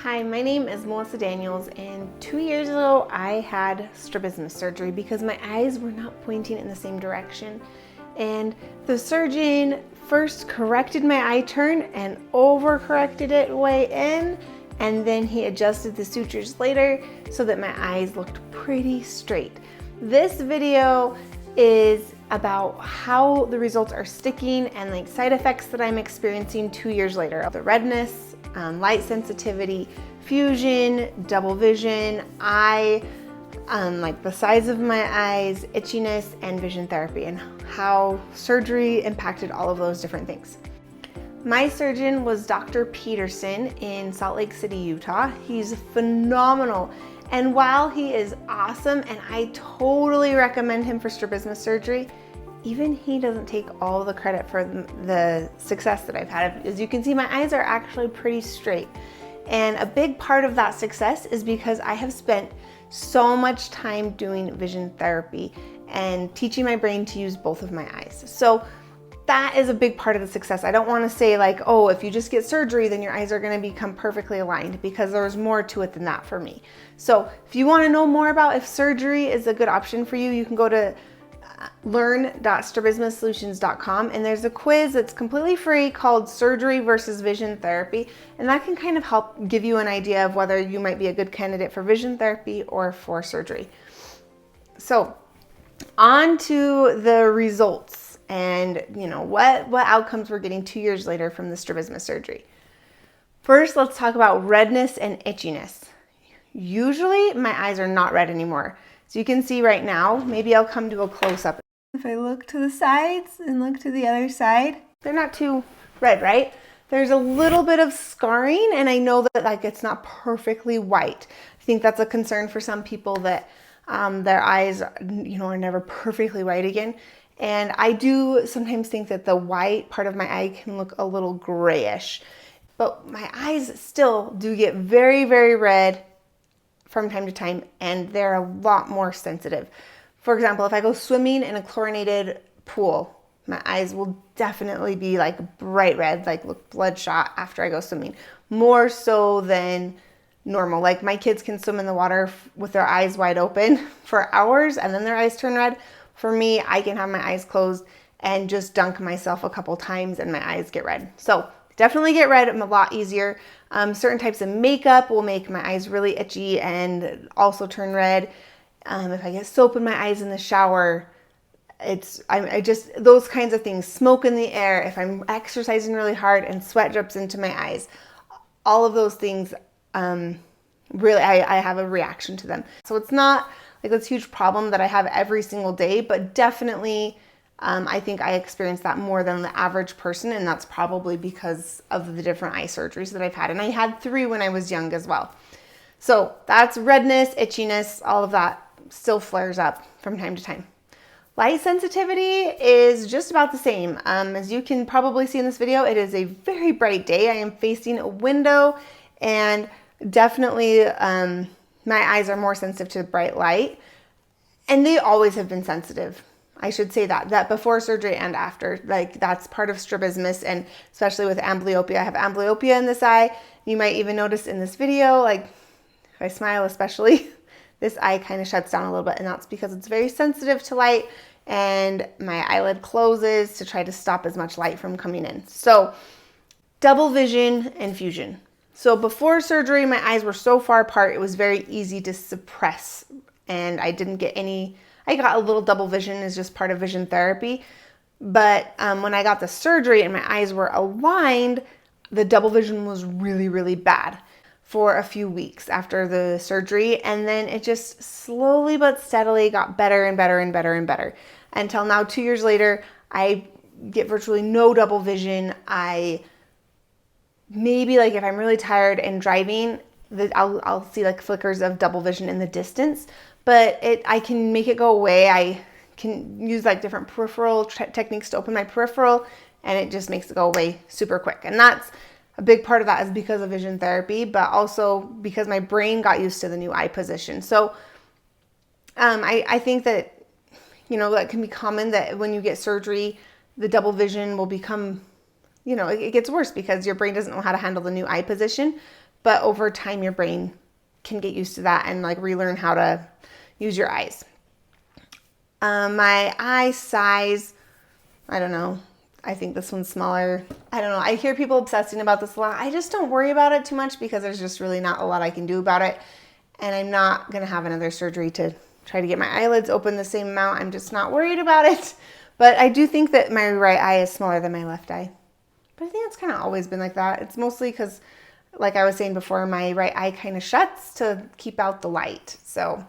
Hi, my name is Melissa Daniels, and 2 years ago I had strabismus surgery because my eyes were not pointing in the same direction. And the surgeon first corrected my eye turn and overcorrected it way in, and then he adjusted the sutures later so that my eyes looked pretty straight. This video is about how the results are sticking and like side effects that I'm experiencing 2 years later. The redness, light sensitivity, fusion, double vision, eye, like the size of my eyes, itchiness, and vision therapy, and how surgery impacted all of those different things. My surgeon was Dr. Peterson in Salt Lake City, Utah. He's phenomenal. And while he is awesome, and I totally recommend him for strabismus surgery, even he doesn't take all the credit for the success that I've had. As you can see, my eyes are actually pretty straight. And a big part of that success is because I have spent so much time doing vision therapy and teaching my brain to use both of my eyes. So that is a big part of the success. I don't want to say like, oh, if you just get surgery, then your eyes are going to become perfectly aligned, because there's more to it than that for me. So if you want to know more about if surgery is a good option for you, you can go to learn.strabismussolutions.com, and there's a quiz that's completely free called Surgery versus Vision Therapy, and that can kind of help give you an idea of whether you might be a good candidate for vision therapy or for surgery. So on to the results and what outcomes we're getting 2 years later from the strabismus surgery. First, let's talk about redness and itchiness. Usually my eyes are not red anymore. So you can see right now, maybe I'll come to a close-up. If I look to the sides and look to the other side, they're not too red, right? There's a little bit of scarring, and I know that like it's not perfectly white. I think that's a concern for some people, that their eyes are never perfectly white again. And I do sometimes think that the white part of my eye can look a little grayish. But my eyes still do get very, very red from time to time, and they're a lot more sensitive. For example, if I go swimming in a chlorinated pool, my eyes will definitely be like bright red, like look bloodshot after I go swimming, more so than normal. Like my kids can swim in the water with their eyes wide open for hours and then their eyes turn red. For me, I can have my eyes closed and just dunk myself a couple times and my eyes get red. So definitely get red a lot easier. Certain types of makeup will make my eyes really itchy and also turn red. If I get soap in my eyes in the shower, I just those kinds of things. Smoke in the air, if I'm exercising really hard and sweat drips into my eyes, all of those things, really, I have a reaction to them. So it's not like this huge problem that I have every single day, but definitely I think I experience that more than the average person, and that's probably because of the different eye surgeries that I've had. And I had 3 when I was young as well. So that's redness, itchiness, all of that still flares up from time to time. Light sensitivity is just about the same. As you can probably see in this video, it is a very bright day. I am facing a window, and definitely my eyes are more sensitive to bright light, and they always have been sensitive. I should say that before surgery and after, like that's part of strabismus, and especially with amblyopia. I have amblyopia in this eye. You might even notice in this video, like if I smile especially, this eye kind of shuts down a little bit, and that's because it's very sensitive to light, and my eyelid closes to try to stop as much light from coming in. So double vision and fusion. So before surgery, my eyes were so far apart, it was very easy to suppress, and I didn't get any. I got a little double vision as just part of vision therapy, but when I got the surgery and my eyes were aligned, the double vision was really, really bad for a few weeks after the surgery, and then it just slowly but steadily got better and better and better and better until now, 2 years later, I get virtually no double vision. Maybe like if I'm really tired and driving, I'll see like flickers of double vision in the distance, but I can make it go away. I can use like different peripheral techniques to open my peripheral, and it just makes it go away super quick. And that's a big part of that is because of vision therapy, but also because my brain got used to the new eye position. So I think that, that can be common, that when you get surgery, the double vision will become, it gets worse because your brain doesn't know how to handle the new eye position. but over time your brain can get used to that and like relearn how to use your eyes. My eye size, I don't know. I think this one's smaller. I don't know. I hear people obsessing about this a lot. I just don't worry about it too much because there's just really not a lot I can do about it. And I'm not going to have another surgery to try to get my eyelids open the same amount. I'm just not worried about it. But I do think that my right eye is smaller than my left eye. But I think it's kind of always been like that. It's mostly because, like I was saying before, my right eye kind of shuts to keep out the light. So,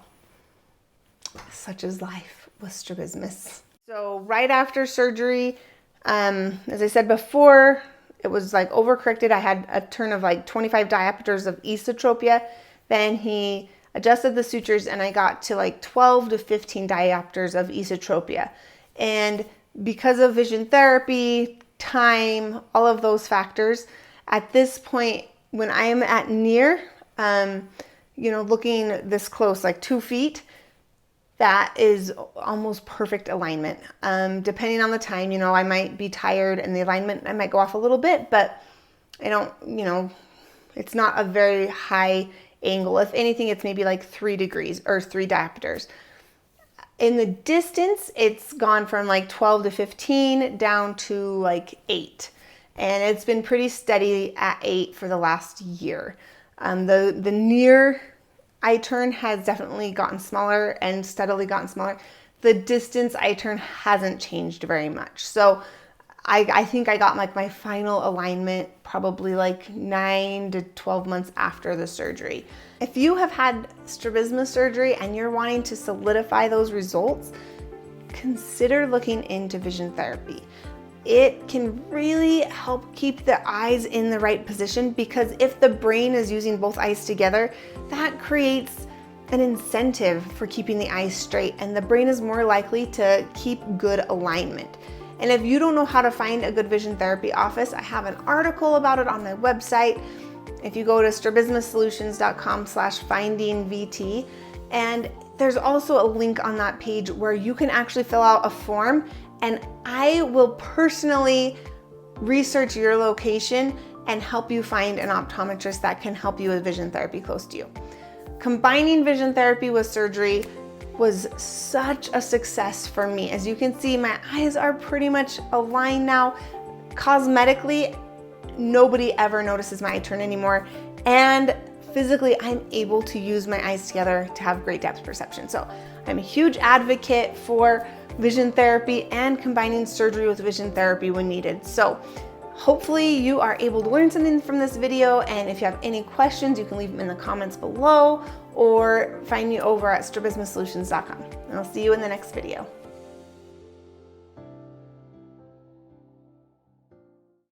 such is life with strabismus. So right after surgery, as I said before, it was like overcorrected. I had a turn of like 25 diopters of esotropia. Then he adjusted the sutures and I got to like 12 to 15 diopters of esotropia. And because of vision therapy, time, all of those factors, at this point, when I am at near, looking this close, like 2 feet, that is almost perfect alignment. Depending on the time, I might be tired and the alignment, I might go off a little bit, but I don't, it's not a very high angle. If anything, it's maybe like 3 degrees or 3 diopters. In the distance, it's gone from like 12 to 15 down to like 8. And it's been pretty steady at 8 for the last year. The near eye turn has definitely gotten smaller and steadily gotten smaller. The distance eye turn hasn't changed very much. So I think I got like my final alignment probably like 9 to 12 months after the surgery. If you have had strabismus surgery and you're wanting to solidify those results, consider looking into vision therapy. It can really help keep the eyes in the right position because if the brain is using both eyes together, that creates an incentive for keeping the eyes straight and the brain is more likely to keep good alignment. And if you don't know how to find a good vision therapy office, I have an article about it on my website. If you go to strabismussolutions.com/findingvt, and there's also a link on that page where you can actually fill out a form and I will personally research your location and help you find an optometrist that can help you with vision therapy close to you. Combining vision therapy with surgery was such a success for me. As you can see, my eyes are pretty much aligned now. Cosmetically, nobody ever notices my eye turn anymore. And physically, I'm able to use my eyes together to have great depth perception. So I'm a huge advocate for vision therapy and combining surgery with vision therapy when needed. So hopefully you are able to learn something from this video, and if you have any questions, you can leave them in the comments below or find me over at strabismussolutions.com. And I'll see you in the next video.